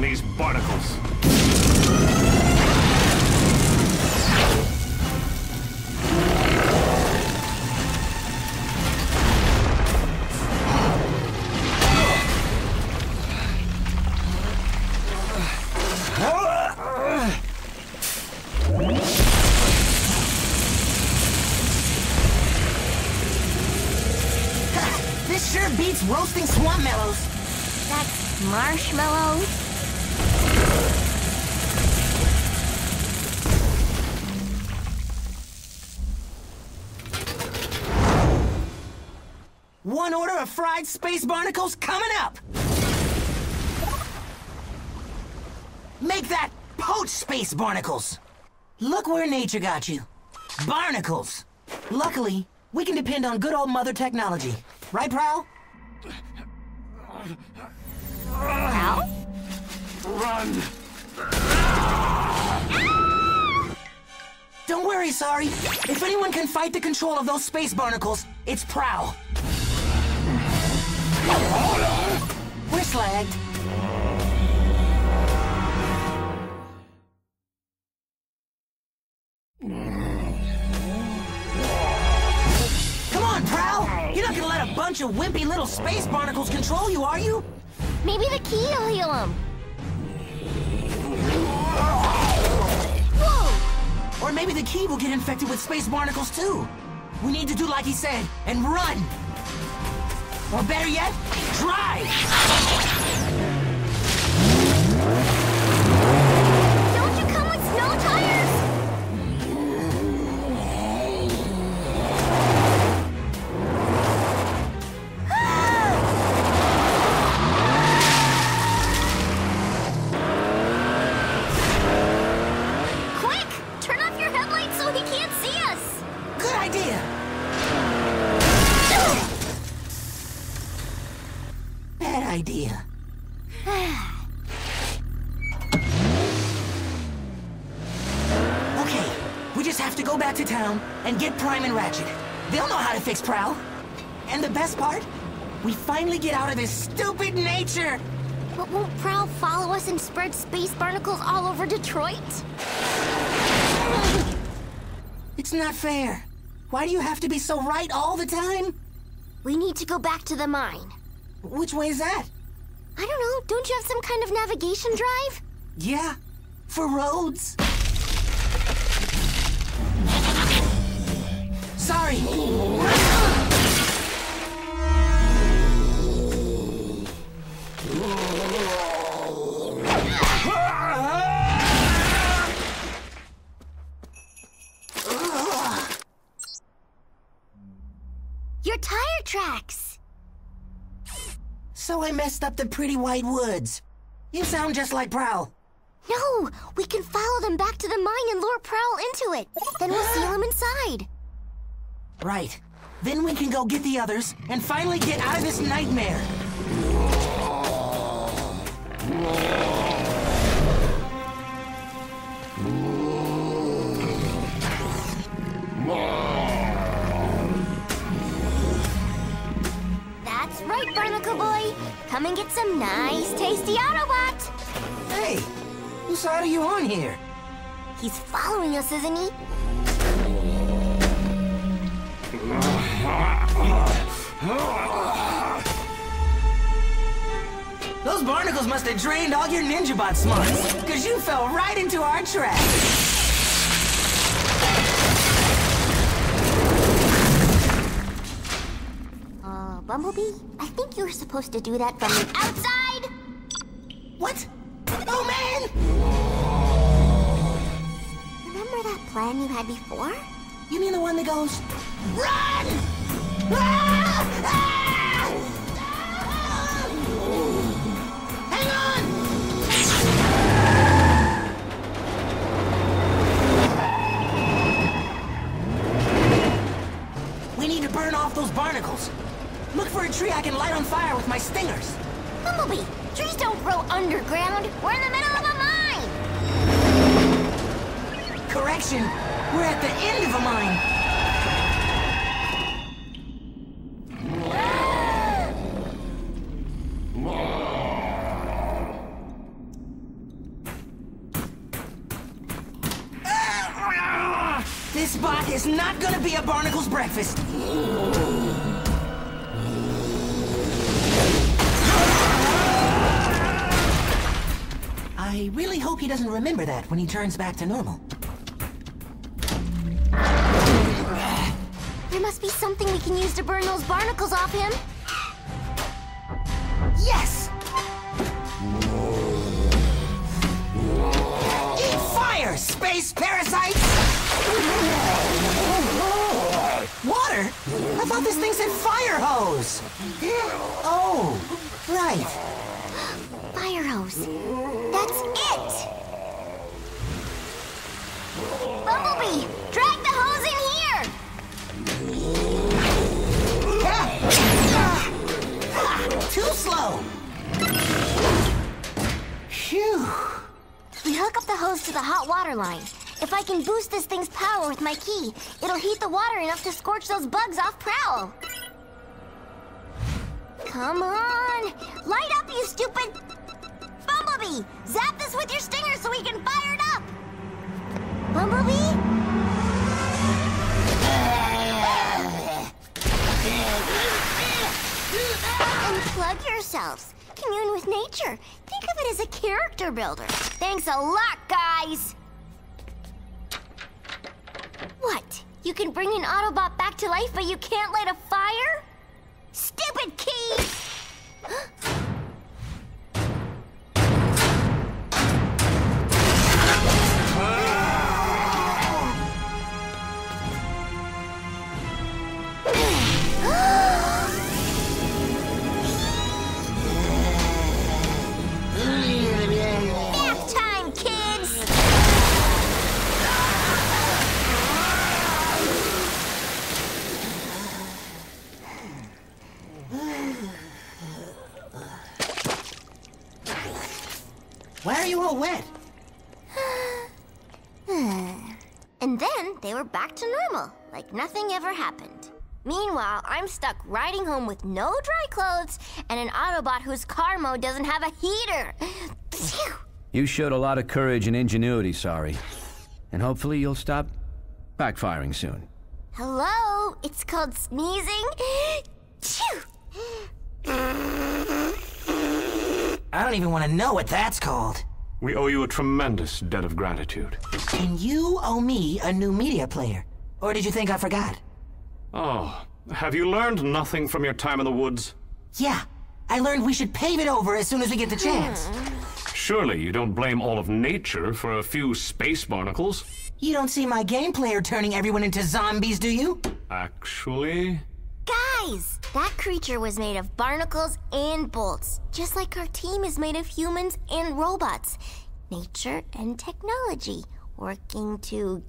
on these barnacles. This sure beats roasting swamp mellows. That's marshmallows? One order of fried space barnacles coming up! Make that poached space barnacles! Look where nature got you. Barnacles! Luckily, we can depend on good old mother technology. Right, Prowl? Prowl? Run! Don't worry, Sari. If anyone can fight the control of those space barnacles, it's Prowl. We're slagged. Come on, Prowl! You're not gonna let a bunch of wimpy little space barnacles control you, are you? Maybe the key will heal him. Whoa! Or maybe the key will get infected with space barnacles too. We need to do like he said, and run! Or better yet, drive! Don't you come with snow tires? Quick! Turn off your headlights so he can't see us! Good idea! Bad idea. Okay, we just have to go back to town and get Prime and Ratchet. They'll know how to fix Prowl. And the best part? We finally get out of this stupid nature! But won't Prowl follow us and spread space barnacles all over Detroit? It's not fair. Why do you have to be so right all the time? We need to go back to the mine. Which way is that? I don't know, don't you have some kind of navigation drive? Yeah, for roads. Sorry. Your tire tracks! So I messed up the pretty white woods. You sound just like Prowl. No! We can follow them back to the mine and lure Prowl into it. Then we'll seal him inside. Right. Then we can go get the others and finally get out of this nightmare. That's right, Barnacle Boy. Come and get some nice, tasty Autobot. Hey, whose side are you on here? He's following us, isn't he? Those barnacles must have drained all your NinjaBot smarts, because you fell right into our trap. Bumblebee? I think you were supposed to do that from the outside! What? Oh, man! Remember that plan you had before? You mean the one that goes, run! Ah! Ah! Hang on! We need to burn off those barnacles. Look for a tree I can light on fire with my stingers. Bumblebee, trees don't grow underground. We're in the middle of a mine! Correction, we're at the end of a mine. This bot is not gonna be a barnacle's breakfast. I really hope he doesn't remember that when he turns back to normal. There must be something we can use to burn those barnacles off him. Yes! Eat fire, space parasites! Water? I thought this thing said fire hose! Oh, right. Fire hose. That's it! Bumblebee, drag the hose in here! Too slow! Phew! We hook up the hose to the hot water line. If I can boost this thing's power with my key, it'll heat the water enough to scorch those bugs off Prowl. Come on! Light up, you stupid... Bumblebee! Zap this with your stinger so we can fire it up! Bumblebee? Unplug yourselves. Commune with nature. Think of it as a character builder. Thanks a lot, guys! What? You can bring an Autobot back to life, but you can't light a fire? Stupid key! Bath time, kids! Why are you all wet? And then they were back to normal, like nothing ever happened. Meanwhile, I'm stuck riding home with no dry clothes and an Autobot whose car mode doesn't have a heater. Phew. You showed a lot of courage and ingenuity, Sari. And hopefully you'll stop backfiring soon. Hello, it's called sneezing. Phew. I don't even want to know what that's called. We owe you a tremendous debt of gratitude. And you owe me a new media player. Or did you think I forgot? Oh, have you learned nothing from your time in the woods? Yeah, I learned we should pave it over as soon as we get the chance. Surely you don't blame all of nature for a few space barnacles? You don't see my game player turning everyone into zombies, do you? Actually... Guys, that creature was made of barnacles and bolts, just like our team is made of humans and robots. Nature and technology working together?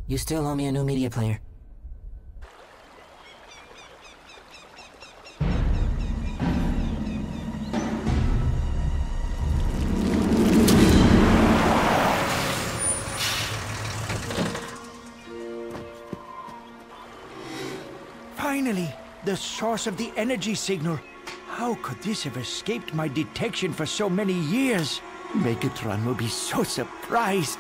You still owe me a new media player. Finally, the source of the energy signal. How could this have escaped my detection for so many years? Megatron will be so surprised.